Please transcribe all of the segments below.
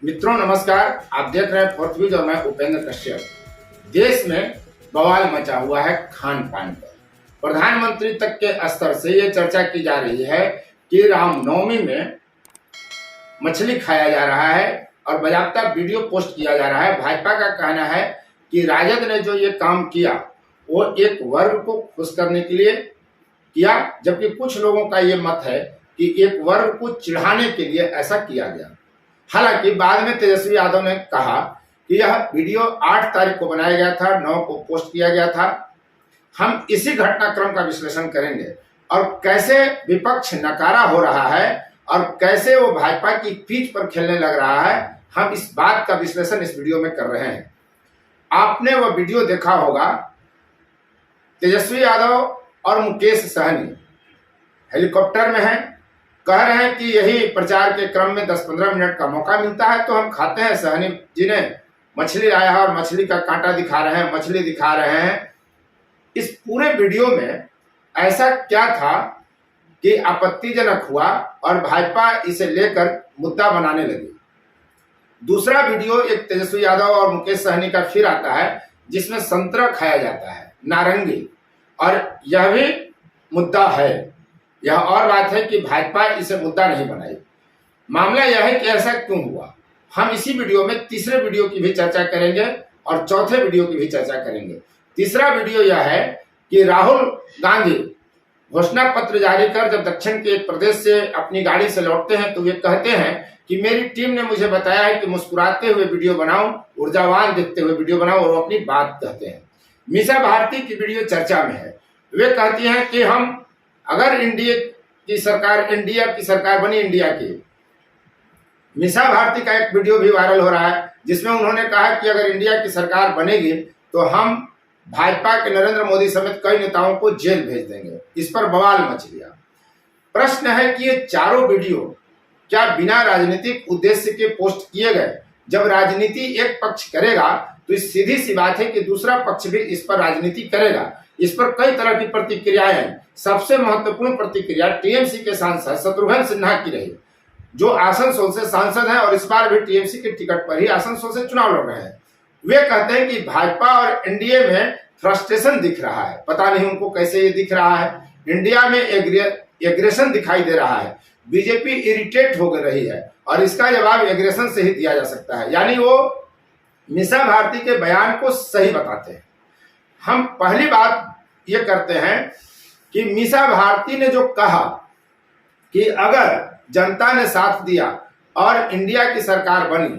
मित्रों नमस्कार, आप देख रहे हैं फोर्थ व्यूज और मैं उपेंद्र कश्यप। देश में बवाल मचा हुआ है खान पान पर। प्रधानमंत्री तक के स्तर से ये चर्चा की जा रही है कि रामनवमी में मछली खाया जा रहा है और बाकायदा वीडियो पोस्ट किया जा रहा है। भाजपा का कहना है कि राजद ने जो ये काम किया वो एक वर्ग को खुश करने के लिए किया, जबकि कुछ लोगों का ये मत है कि एक वर्ग को चिढ़ाने के लिए ऐसा किया गया। हालांकि बाद में तेजस्वी यादव ने कहा कि यह वीडियो 8 तारीख को बनाया गया था, 9 को पोस्ट किया गया था। हम इसी घटनाक्रम का विश्लेषण करेंगे और कैसे विपक्ष नकारा हो रहा है और कैसे वो भाजपा की पीठ पर खेलने लग रहा है। हम इस बात का विश्लेषण इस वीडियो में कर रहे हैं। आपने वह वीडियो देखा होगा, तेजस्वी यादव और मुकेश सहनी हेलीकॉप्टर में हैं, कह रहे हैं कि यही प्रचार के क्रम में 10-15 मिनट का मौका मिलता है तो हम खाते हैं। सहनी जी ने मछली लाया है और मछली का कांटा दिखा रहे हैं, मछली दिखा रहे हैं। इस पूरे वीडियो में ऐसा क्या था कि आपत्तिजनक हुआ और भाजपा इसे लेकर मुद्दा बनाने लगी। दूसरा वीडियो एक तेजस्वी यादव और मुकेश सहनी का फिर आता है जिसमें संतरा खाया जाता है, नारंगी, और यह भी मुद्दा है। यह और बात है कि भाजपा इसे मुद्दा नहीं बनाई। मामला यह है कि ऐसा क्यों हुआ। हम इसी वीडियो में तीसरे वीडियो की भी चर्चा करेंगे और चौथे वीडियो की भी चर्चा करेंगे। तीसरा वीडियो यह है कि राहुल गांधी घोषणा पत्र जारी कर जब दक्षिण के एक प्रदेश से अपनी गाड़ी से लौटते हैं तो वे कहते हैं कि मेरी टीम ने मुझे बताया है कि मुस्कुराते हुए वीडियो बनाओ, ऊर्जावान दिखते हुए वीडियो बनाओ, और वो अपनी बात कहते हैं। मीसा भारती की वीडियो चर्चा में है। वे कहती हैं कि हम अगर इंडिया की सरकार बनी, इंडिया की, मीसा भारती का एक वीडियो भी वायरल हो रहा है जिसमें उन्होंने कहा कि अगर इंडिया की सरकार बनेगी तो हम भाजपा के नरेंद्र मोदी समेत कई नेताओं को जेल भेज देंगे। इस पर बवाल मच गया। प्रश्न है कि ये चारों वीडियो क्या बिना राजनीतिक उद्देश्य के पोस्ट किए गए? जब राजनीति एक पक्ष करेगा तो सीधी सी बात है कि दूसरा पक्ष भी इस पर राजनीति करेगा। इस पर कई तरह की प्रतिक्रियाएं। सबसे महत्वपूर्ण प्रतिक्रिया टीएमसी के सांसद शत्रुघ्न सिन्हा की रही, जो आसनसोल से सांसद हैं और इस बार भी टीएमसी के टिकट पर ही आसनसोल से चुनाव लड़ रहे हैं। वे कहते हैं कि भाजपा और एनडीए में फ्रस्ट्रेशन दिख रहा है। पता नहीं उनको कैसे ये दिख रहा है। इंडिया में एग्रेशन दिखाई दे रहा है। बीजेपी इरिटेट हो रही है और इसका जवाब एग्रेशन से ही दिया जा सकता है। यानी वो मीसा भारती के बयान को सही बताते हैं। हम पहली बात ये करते हैं कि मीसा भारती ने जो कहा कि अगर जनता ने साथ दिया और इंडिया की सरकार बनी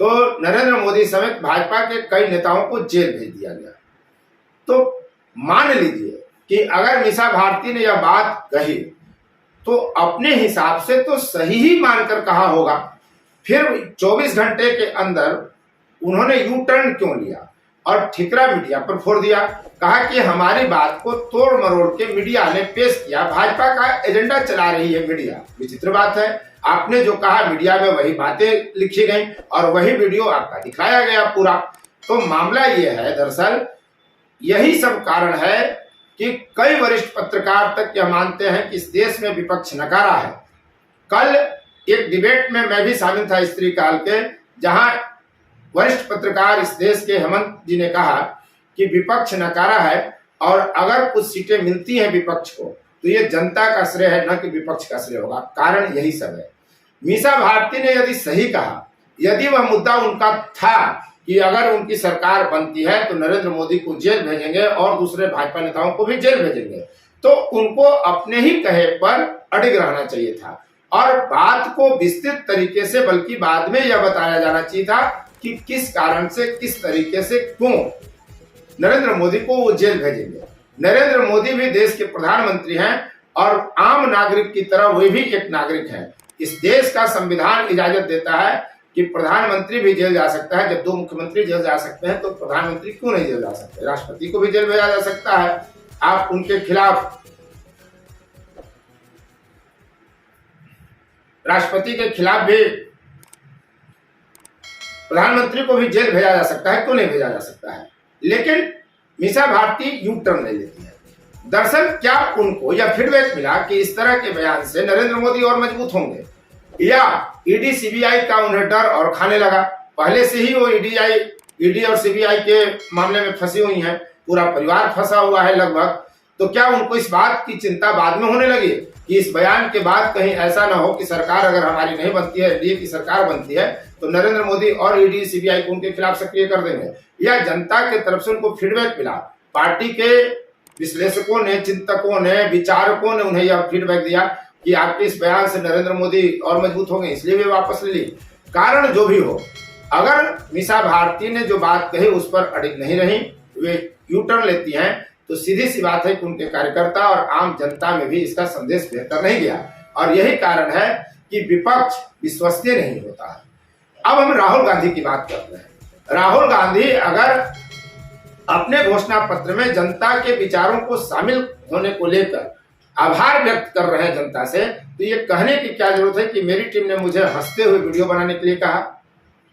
तो नरेंद्र मोदी समेत भाजपा के कई नेताओं को जेल भेज दिया गया। तो मान लीजिए कि अगर मीसा भारती ने यह बात कही तो अपने हिसाब से तो सही ही मानकर कहा होगा। फिर 24 घंटे के अंदर उन्होंने यू टर्न क्यों लिया और ठिकरा मीडिया पर फोड़ दिया? कहा कि हमारी बात को तोड़ मरोड़ के मीडिया ने पेश किया। भाजपा का एजेंडा चला रही है मीडिया। विचित्र बात है, आपने जो कहा मीडिया में वही बातें लिखी गई और वही वीडियो आपका दिखाया गया पूरा। तो मामला ये है, दरअसल यही सब कारण है कि कई वरिष्ठ पत्रकार तक यह मानते हैं कि इस देश में विपक्ष नकारा है। कल एक डिबेट में मैं भी शामिल था स्त्री काल के, जहां वरिष्ठ पत्रकार इस देश के हेमंत जी ने कहा कि विपक्ष नकारा है और अगर कुछ सीटें मिलती हैं विपक्ष को तो ये जनता का श्रेय है, न कि विपक्ष का श्रेय होगा। कारण यही सब है। मीसा भारती ने यदि सही कहा, यदि वह मुद्दा उनका था कि अगर उनकी सरकार बनती है तो नरेंद्र मोदी को जेल भेजेंगे और दूसरे भाजपा नेताओं को भी जेल भेजेंगे, तो उनको अपने ही कहे पर अडिग रहना चाहिए था और बात को विस्तृत तरीके से, बल्कि बाद में यह बताया जाना चाहिए था कि किस कारण से, किस तरीके से, क्यों नरेंद्र मोदी को वो जेल भेजेंगे। नरेंद्र मोदी भी देश के प्रधानमंत्री हैं और आम नागरिक की तरह वे भी एक नागरिक हैं। इस देश का संविधान इजाजत देता है कि प्रधानमंत्री भी जेल जा सकता है। जब 2 मुख्यमंत्री जेल जा सकते हैं तो प्रधानमंत्री क्यों नहीं जेल जा सकते? राष्ट्रपति को भी जेल भेजा जा सकता है। आप उनके खिलाफ, राष्ट्रपति के खिलाफ भी प्रधानमंत्री को भी जेल भेजा जा सकता है, क्यों नहीं भेजा जा सकता है? लेकिन मीसा भारती यू टर्न ले लेती है। दरअसल क्या उनको यह फीडबैक मिला कि इस तरह के बयान से नरेंद्र मोदी और मजबूत होंगे? या ईडी सीबीआई का उन्हें डर और खाने लगा। पहले से ही वो ईडी और सीबीआई के मामले में फंसी हुई हैं, पूरा परिवार फंसा हुआ है लगभग। तो क्या उनको इस बात की चिंता बाद में होने लगी कि इस बयान के बाद कहीं ऐसा ना हो कि सरकार अगर हमारी नहीं बनती है, एनडीए की सरकार बनती है, तो नरेंद्र मोदी और ईडी सीबीआई को उनके खिलाफ सक्रिय कर देंगे? या जनता के तरफ से उनको फीडबैक मिला, पार्टी के विश्लेषकों ने, चिंतकों ने, विचारकों ने उन्हें यह फीडबैक दिया कि आपके इस बयान से नरेंद्र मोदी और मजबूत होंगे, इसलिए वे वापस ले ली। कारण जो भी हो, अगर मीसा भारती ने जो बात कही उस पर अड़िग नहीं रही, वे यू टर्न लेती हैं, तो सीधी सी बात है कि उनके कार्यकर्ता और आम जनता में भी इसका संदेश बेहतर नहीं गया। और यही कारण है कि विपक्ष विश्वसनीय नहीं होता है। अब हम राहुल गांधी की बात करते हैं। राहुल गांधी अगर अपने घोषणा पत्र में जनता के विचारों को शामिल होने को लेकर आभार व्यक्त कर रहे हैं जनता से, तो ये कहने की क्या जरूरत है कि मेरी टीम ने मुझे हंसते हुए वीडियो बनाने के लिए कहा,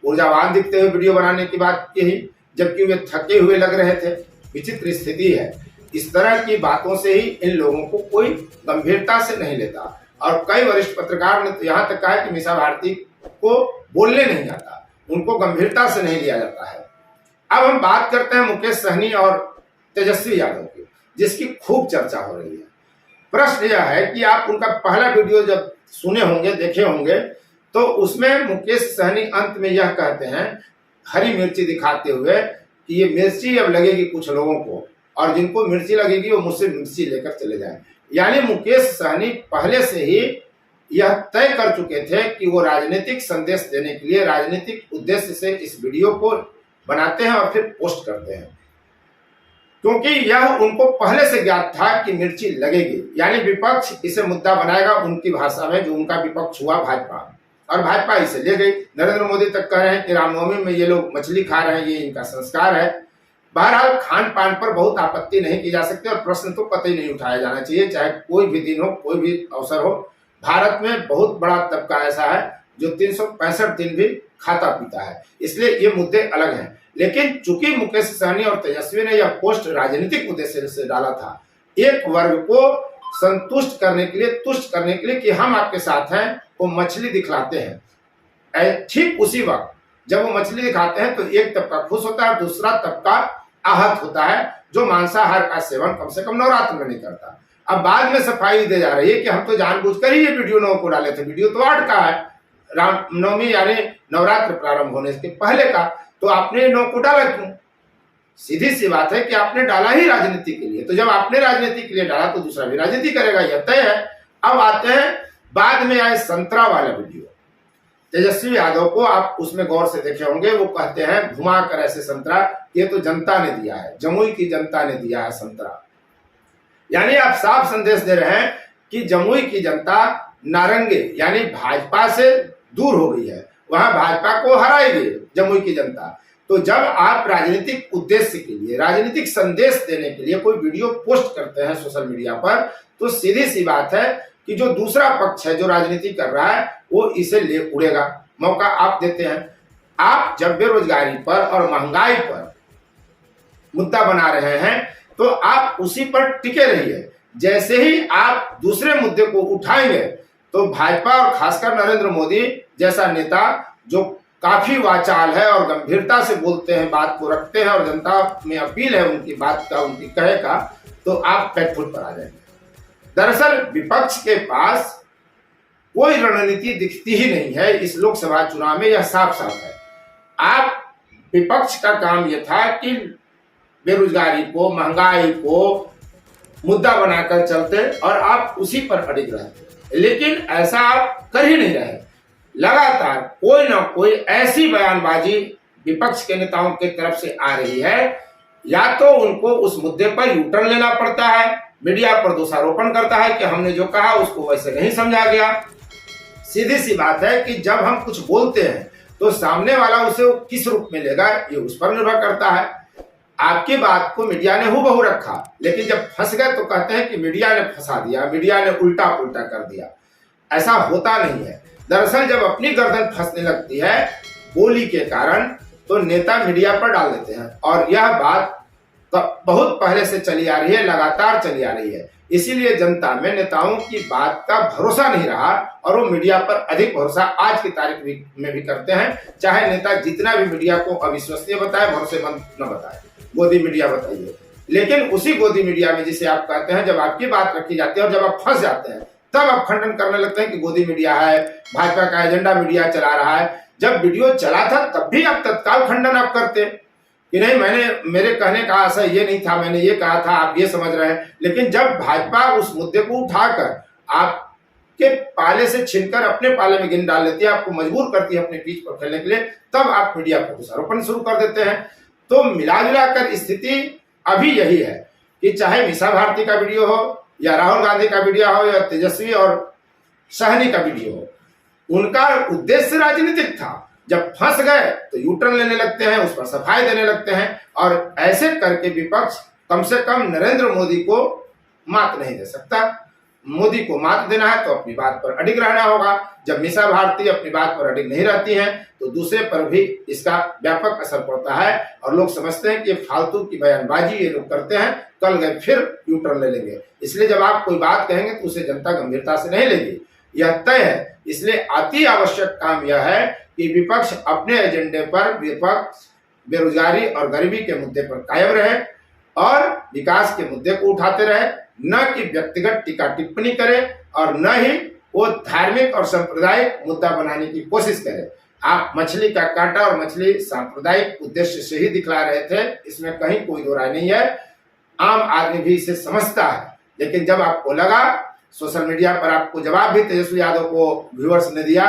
ऊर्जावान दिखते हुए वीडियो बनाने की बात कही, जबकि वे थके हुए लग रहे थे। विचित्र स्थिति है। इस तरह की बातों से ही इन लोगों को कोई गंभीरता से नहीं लेता। और कई वरिष्ठ पत्रकार ने तो यहाँ तक कहा कि मीसा भारती को बोलने नहीं आता, उनको गंभीरता से नहीं लिया जाता है। अब हम बात करते हैं मुकेश सहनी और तेजस्वी यादव की, जिसकी खूब चर्चा हो रही है। प्रश्न यह है कि आप उनका पहला वीडियो जब सुने होंगे, देखे होंगे, तो उसमें मुकेश सहनी अंत में यह कहते हैं, हरी मिर्ची दिखाते हुए, कि ये मिर्ची अब लगेगी कुछ लोगों को, और जिनको मिर्ची लगेगी वो मुझसे मिर्ची लेकर चले जाए। यानी मुकेश सहनी पहले से ही यह तय कर चुके थे कि वो राजनीतिक संदेश देने के लिए, राजनीतिक उद्देश्य से इस वीडियो को बनाते हैं और फिर पोस्ट करते हैं, क्योंकि यह उनको पहले से ज्ञात था कि मिर्ची लगेगी। यानी विपक्ष इसे मुद्दा बनाएगा उनकी भाषा में, जो उनका विपक्ष हुआ भाजपा, और भाजपा इसे ले गई। नरेंद्र मोदी तक कह रहे हैं कि रामनवमी में ये लोग मछली खा रहे हैं, ये इनका संस्कार है। बहरहाल खान पान पर बहुत आपत्ति नहीं की जा सकती और प्रश्न तो कतई नहीं उठाया जाना चाहिए, चाहे कोई भी दिन हो, कोई भी अवसर हो। भारत में बहुत बड़ा तबका ऐसा है जो 365 दिन भी खाता पीता है, इसलिए ये मुद्दे अलग हैं। लेकिन चूंकि मुकेश सहनी और तेजस्वी ने यह पोस्ट राजनीतिक उद्देश्य से डाला था, एक वर्ग को संतुष्ट करने के लिए, तुष्ट करने के लिए कि हम आपके साथ हैं, वो मछली दिखलाते हैं। ठीक उसी वक्त जब वो मछली दिखाते हैं तो एक तबका खुश होता है, दूसरा तबका आहत होता है, जो मांसाहार का सेवन कम से कम नवरात्र में नहीं करता। अब बाद में सफाई दे जा रही है कि हम तो जानबूझकर ही ये वीडियो लोगों को डाले थे। वीडियो तो 8 का है, रामनवमी यानी नवरात्र प्रारंभ होने के पहले का, तो आपने 9 को डाला क्यों? सीधी सी बात है कि आपने डाला ही राजनीति के लिए, तो जब आपने राजनीति के लिए डाला तो दूसरा भी राजनीति करेगा, यह तय है। अब आते हैं बाद में आए संतरा वाला वीडियो। तेजस्वी यादव को आप उसमें गौर से देखे होंगे, वो कहते हैं घुमा कर ऐसे संतरा, ये तो जनता ने दिया है, जमुई की जनता ने दिया है संतरा। यानी आप साफ संदेश दे रहे हैं कि जमुई की जनता नारंगे यानी भाजपा से दूर हो गई है, वहां भाजपा को हराएगी जमुई की जनता। तो जब आप राजनीतिक उद्देश्य के लिए, राजनीतिक संदेश देने के लिए कोई वीडियो पोस्ट करते हैं सोशल मीडिया पर, तो सीधी सी बात है कि जो दूसरा पक्ष है, जो राजनीति कर रहा है, वो इसे ले उड़ेगा। मौका आप देते हैं। आप जब बेरोजगारी पर और महंगाई पर मुद्दा बना रहे हैं तो आप उसी पर टिके रहिए। जैसे ही आप दूसरे मुद्दे को उठाएंगे तो भाजपा और खासकर नरेंद्र मोदी जैसा नेता, जो काफी वाचाल है और गंभीरता से बोलते हैं, बात को रखते हैं और जनता में अपील है उनकी बात का, उनकी कहे का, तो आप बैकफुट पर आ जाएंगे। दरअसल विपक्ष के पास कोई रणनीति दिखती ही नहीं है इस लोकसभा चुनाव में, यह साफ साफ है। आप विपक्ष का काम यह था कि बेरोजगारी को, महंगाई को मुद्दा बनाकर चलते और आप उसी पर अड़िग रहते, लेकिन ऐसा आप कर ही नहीं रहे। लगातार कोई ना कोई ऐसी बयानबाजी विपक्ष के नेताओं की तरफ से आ रही है, या तो उनको उस मुद्दे पर यू टर्न लेना पड़ता है, मीडिया पर दोषारोपण करता है कि हमने जो कहा उसको वैसे नहीं समझा गया। सीधी सी बात है कि जब हम कुछ बोलते हैं तो सामने वाला उसे किस रूप में लेगा, ये उस पर निर्भर करता है। आपकी बात को मीडिया ने हूबहू रखा, लेकिन जब फंस गए तो कहते हैं कि मीडिया ने फंसा दिया, मीडिया ने उल्टा पुल्टा कर दिया। ऐसा होता नहीं है। दरअसल जब अपनी गर्दन फंसने लगती है बोली के कारण, तो नेता मीडिया पर डाल देते हैं। और यह बात बहुत पहले से चली आ रही है, लगातार चली आ रही है। इसीलिए जनता में नेताओं की बात का भरोसा नहीं रहा और वो मीडिया पर अधिक भरोसा आज की तारीख में भी करते हैं, चाहे नेता जितना भी मीडिया को अविश्वसनीय बताए, भरोसेमंद न बताए, गोदी मीडिया बताइए। लेकिन उसी गोदी मीडिया में जिसे आप कहते हैं, जब आपकी बात रखी जाती है और जब आप फंस जाते हैं तब आप खंडन करने लगते हैं कि गोदी मीडिया है, भाजपा का एजेंडा मीडिया चला रहा है। जब वीडियो चला था तब भी आप तत्काल खंडन आप करते कि नहीं, मेरे कहने का आशय ये नहीं था, मैंने ये कहा था, आप ये समझ रहे हैं। लेकिन जब भाजपा उस मुद्दे को उठाकर आपके पाले से छीनकर अपने पाले में गिन डाल लेती है, आपको मजबूर करती है अपने पीठ पर खेलने के लिए, तब आप मीडिया पर दोषारोपण शुरू कर देते हैं। तो मिला जुलाकर स्थिति अभी यही है कि चाहे मीसा भारती का वीडियो हो या राहुल गांधी का वीडियो हो या तेजस्वी और सहनी का वीडियो हो, उनका उद्देश्य राजनीतिक था। जब फंस गए तो यूटर्न लेने लगते हैं, उस पर सफाई देने लगते हैं और ऐसे करके विपक्ष कम से कम नरेंद्र मोदी को मात नहीं दे सकता। मोदी को मात देना है तो अपनी बात पर अडिग रहना होगा। जब मीसा भारती अपनी बात पर अडिग नहीं रहती हैं तो दूसरे पर भी इसका व्यापक असर पड़ता है और लोग समझते हैं कि फालतू की बयानबाजी ये लोग करते हैं, कल गए फिर यूटर्न ले लेंगे। इसलिए जब आप कोई बात कहेंगे तो उसे जनता गंभीरता से नहीं लेगी, यह तय है। इसलिए अति आवश्यक काम यह है कि विपक्ष अपने एजेंडे पर, विपक्ष बेरोजगारी और गरीबी के मुद्दे पर कायम रहे और विकास के मुद्दे को उठाते रहे, न कि व्यक्तिगत टीका टिप्पणी करे और न ही वो धार्मिक और सांप्रदायिक मुद्दा बनाने की कोशिश करे। आप मछली का कांटा और मछली सांप्रदायिक उद्देश्य से ही दिखला रहे थे, इसमें कहीं कोई दो राय नहीं है। आम आदमी भी इसे समझता है। लेकिन जब आपको लगा, सोशल मीडिया पर आपको जवाब भी तेजस्वी यादव को व्यूअर्स ने दिया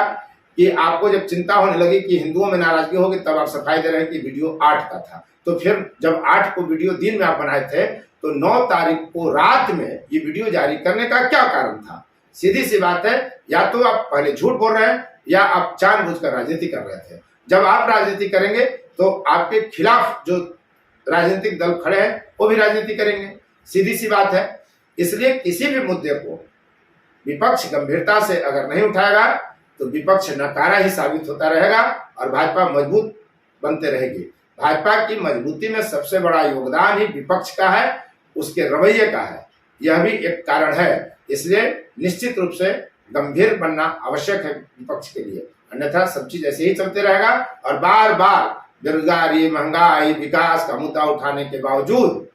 कि आपको जब चिंता होने लगी कि हिंदुओं में नाराजगी होगी, तब आप सफाई दे रहे हैं कि वीडियो 8 का था। तो फिर जब 8 को वीडियो दिन में आप बनाए थे तो 9 तारीख को रात में ये वीडियो जारी करने का क्या कारण था? सीधी सी बात है, या तो आप पहले झूठ बोल रहे हैं या आप जानबूझकर राजनीति कर रहे थे। जब आप राजनीति करेंगे तो आपके खिलाफ जो राजनीतिक दल खड़े हैं वो भी राजनीति करेंगे, सीधी सी बात है। इसलिए किसी भी मुद्दे को विपक्ष गंभीरता से अगर नहीं उठाएगा तो विपक्ष नकारा ही साबित होता रहेगा और भाजपा मजबूत बनते रहेगी। भाजपा की मजबूती में सबसे बड़ा योगदान ही विपक्ष का है, उसके रवैये का है, यह भी एक कारण है। इसलिए निश्चित रूप से गंभीर बनना आवश्यक है विपक्ष के लिए, अन्यथा सब चीज ऐसे ही चलते रहेगा और बार बार बेरोजगारी, महंगाई, विकास का मुद्दा उठाने के बावजूद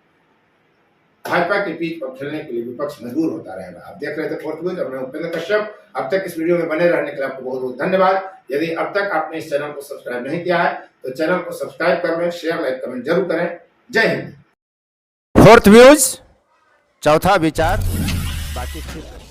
भाजपा के पीठ पर खेलने के लिए विपक्ष मजबूर होता रहेगा। आप देख रहे थे फोर्थ न्यूज और मैं उपेंद्र कश्यप। अब तक इस वीडियो में बने रहने के लिए आपको बहुत बहुत धन्यवाद। यदि अब तक आपने इस चैनल को सब्सक्राइब नहीं किया है तो चैनल को सब्सक्राइब कर लें, शेयर, लाइक, कमेंट जरूर करें। जय हिंद। फोर्थ व्यूज, चौथा विचार, बाकी ठीक है।